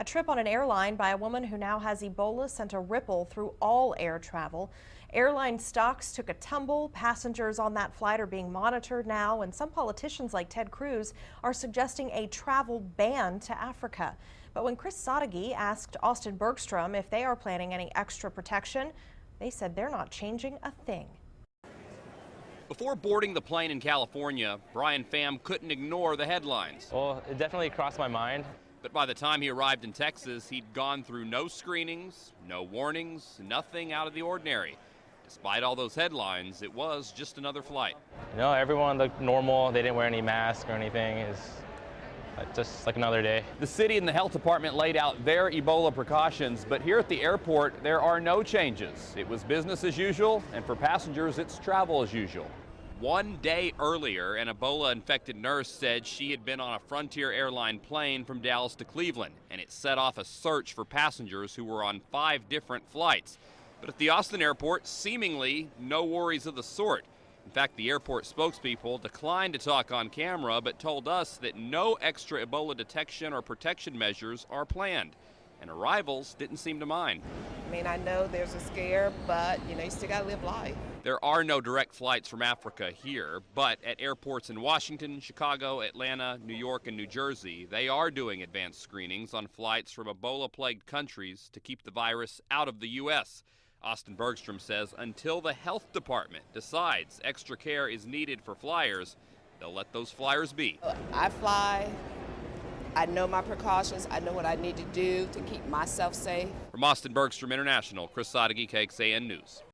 A trip on an airline by a woman who now has Ebola sent a ripple through all air travel. Airline stocks took a tumble. Passengers on that flight are being monitored now, and some politicians like Ted Cruz are suggesting a travel ban to Africa. But when Chris Sadeghi asked Austin-Bergstrom if they are planning any extra protection, they said they're not changing a thing. Before boarding the plane in California, Brian Pham couldn't ignore the headlines. Well, it definitely crossed my mind. But by the time he arrived in Texas, he'd gone through no screenings, no warnings, nothing out of the ordinary. Despite all those headlines, it was just another flight. You know, everyone looked normal. They didn't wear any mask or anything. It's just like another day. The city and the health department laid out their Ebola precautions, but here at the airport, there are no changes. It was business as usual, and for passengers, it's travel as usual. One day earlier, an Ebola-infected nurse said she had been on a Frontier airline plane from Dallas to Cleveland, and it set off a search for passengers who were on 5 different flights. But at the Austin airport, seemingly no worries of the sort. In fact, the airport spokespeople declined to talk on camera, but told us that no extra Ebola detection or protection measures are planned. And arrivals didn't seem to mind. I mean, I know there's a scare, but, you still got to live life. There are no direct flights from Africa here, but at airports in Washington, Chicago, Atlanta, New York, and New Jersey, they are doing advanced screenings on flights from Ebola-plagued countries to keep the virus out of the U.S. Austin-Bergstrom says until the health department decides extra care is needed for flyers, they'll let those flyers be. I fly. I know my precautions. I know what I need to do to keep myself safe. From Austin-Bergstrom International, Chris Sadeghi, KXAN News.